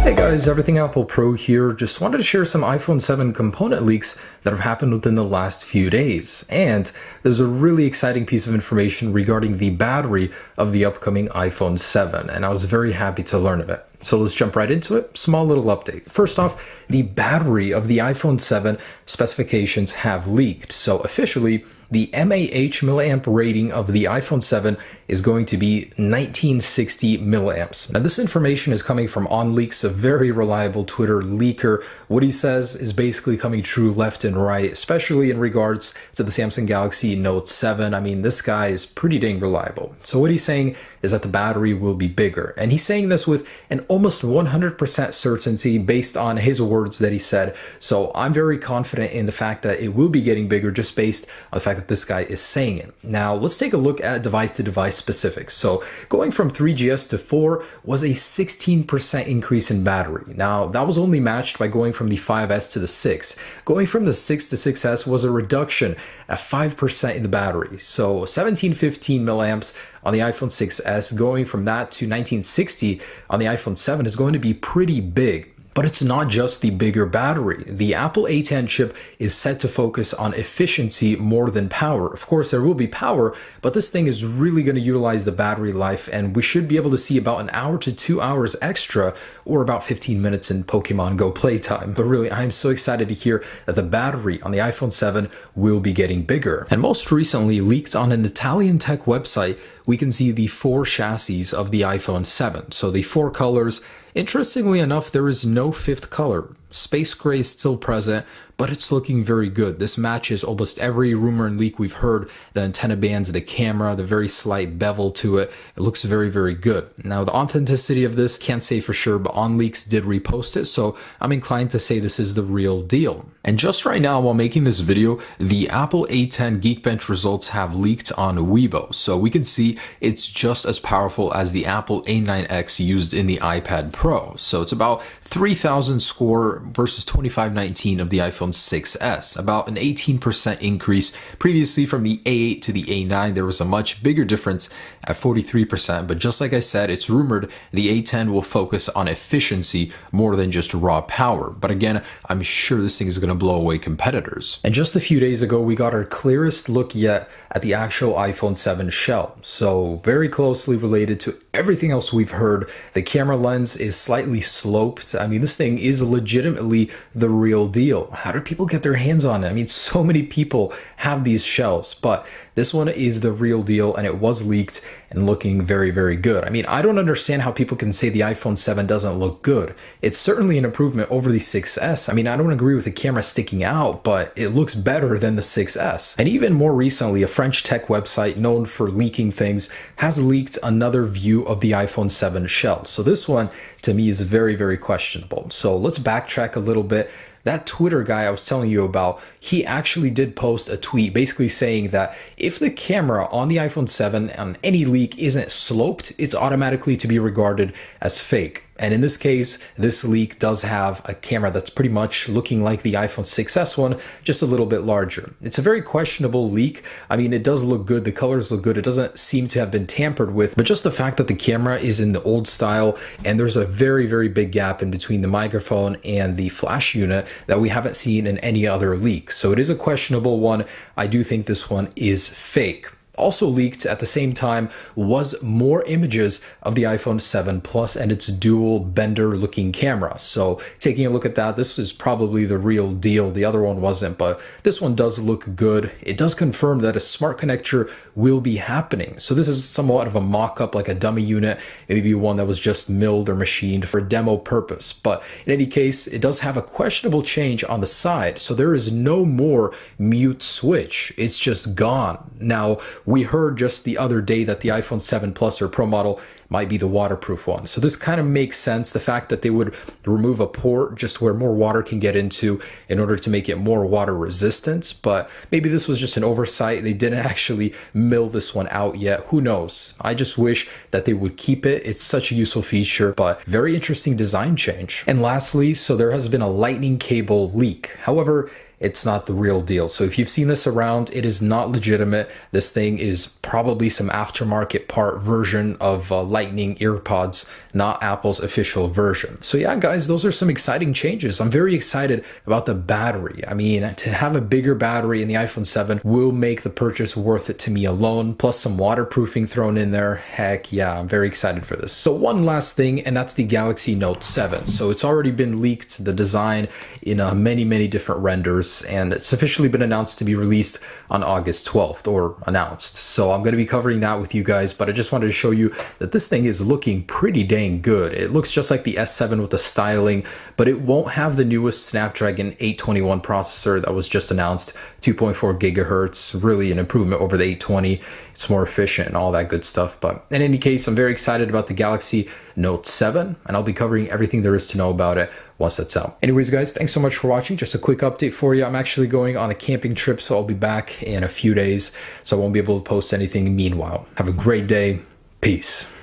Hey guys, Everything Apple Pro here. Just wanted to share some iPhone 7 component leaks that have happened within the last few days. And there's a really exciting piece of information regarding the battery of the upcoming iPhone 7, and I was very happy to learn of it. So let's jump right into it. Small little update. First off, the battery of the iPhone 7 specifications have leaked. So officially, the mAh milliamp rating of the iPhone 7 is going to be 1960 milliamps. Now this information is coming from OnLeaks, a very reliable Twitter leaker. What he says is basically coming true left and right, especially in regards to the Samsung Galaxy Note 7. I mean, this guy is pretty dang reliable. So what he's saying is that the battery will be bigger. And he's saying this with an almost 100% certainty based on his words that he said. So I'm very confident in the fact that it will be getting bigger just based on the fact that this guy is saying it. Now let's take a look at device to device specifics. So going from 3GS to 4 was a 16% increase in battery. Now that was only matched by going from the 5S to the 6. Going from the 6 to 6S was a reduction at 5% in the battery. So 1715 milliamps on the iPhone 6S, going from that to 1960 on the iPhone 7 is going to be pretty big. But it's not just the bigger battery. The Apple A10 chip is set to focus on efficiency more than power. Of course, there will be power, but this thing is really going to utilize the battery life, and we should be able to see about an hour to 2 hours extra, or about 15 minutes in Pokemon Go playtime. But really, I'm so excited to hear that the battery on the iPhone 7 will be getting bigger. And most recently, leaked on an Italian tech website, we can see the 4 chassis of the iPhone 7. So the 4 colors. Interestingly enough, there is no 5th color. Space gray is still present, but it's looking very good. This matches almost every rumor and leak we've heard. The antenna bands, the camera, the very slight bevel to it. It looks very, very good. Now, the authenticity of this, can't say for sure, but OnLeaks did repost it, so I'm inclined to say this is the real deal. And just right now, while making this video, the Apple A10 Geekbench results have leaked on Weibo. So we can see it's just as powerful as the Apple A9X used in the iPad Pro. So it's about 3,000 score versus 2519 of the iPhone 6S, about an 18% increase. Previously from the A8 to the A9, there was a much bigger difference at 43%, but just like I said, it's rumored the A10 will focus on efficiency more than just raw power. But again, I'm sure this thing is going to blow away competitors. And just a few days ago, we got our clearest look yet at the actual iPhone 7 shell. So very closely related to everything else we've heard. The camera lens is slightly sloped. I mean, this thing is legitimately the real deal. How do people get their hands on it? I mean, so many people have these shells, but this one is the real deal, and it was leaked and looking very, very good. I mean, I don't understand how people can say the iPhone 7 doesn't look good. It's certainly an improvement over the 6S. I mean, I don't agree with the camera sticking out, but it looks better than the 6S. And even more recently, a French tech website known for leaking things has leaked another view of the iPhone 7 shell. So this one, to me, is very, very questionable. So let's backtrack a little bit. That Twitter guy I was telling you about, he actually did post a tweet basically saying that if the camera on the iPhone 7 on any leak isn't sloped, it's automatically to be regarded as fake. And in this case, this leak does have a camera that's pretty much looking like the iPhone 6S one, just a little bit larger. It's a very questionable leak. I mean, it does look good. The colors look good. It doesn't seem to have been tampered with, but just the fact that the camera is in the old style and there's a very, very big gap in between the microphone and the flash unit that we haven't seen in any other leak. So it is a questionable one. I do think this one is fake. Also leaked at the same time was more images of the iPhone 7 Plus and its dual bender looking camera. So taking a look at that, this is probably the real deal. The other one wasn't, but this one does look good. It does confirm that a smart connector will be happening. So this is somewhat of a mock-up, like a dummy unit, maybe one that was just milled or machined for demo purpose. But in any case, it does have a questionable change on the side. So there is no more mute switch. It's just gone. Now, we heard just the other day that the iPhone 7 Plus or Pro model might be the waterproof one. So this kind of makes sense, the fact that they would remove a port just where more water can get into in order to make it more water resistant. But maybe this was just an oversight. They didn't actually mill this one out yet. Who knows? I just wish that they would keep it. It's such a useful feature, but very interesting design change. And lastly, so there has been a lightning cable leak. However, it's not the real deal. So if you've seen this around, it is not legitimate. This thing is probably some aftermarket part version of Lightning earpods, not Apple's official version. So yeah, guys, those are some exciting changes. I'm very excited about the battery. I mean, to have a bigger battery in the iPhone 7 will make the purchase worth it to me alone, plus some waterproofing thrown in there. Heck yeah, I'm very excited for this. So one last thing, and that's the Galaxy Note 7. So it's already been leaked, the design, in many different renders, and it's officially been announced to be released on August 12th, or announced. So I'm going to be covering that with you guys, but I just wanted to show you that this thing is looking pretty dang good. It looks just like the S7 with the styling, but it won't have the newest Snapdragon 821 processor that was just announced, 2.4 gigahertz, really an improvement over the 820. It's more efficient and all that good stuff. But in any case, I'm very excited about the Galaxy Note 7, and I'll be covering everything there is to know about it once that's out. Anyways, guys, thanks so much for watching. Just a quick update for you. I'm actually going on a camping trip, so I'll be back in a few days, so I won't be able to post anything meanwhile. Have a great day. Peace.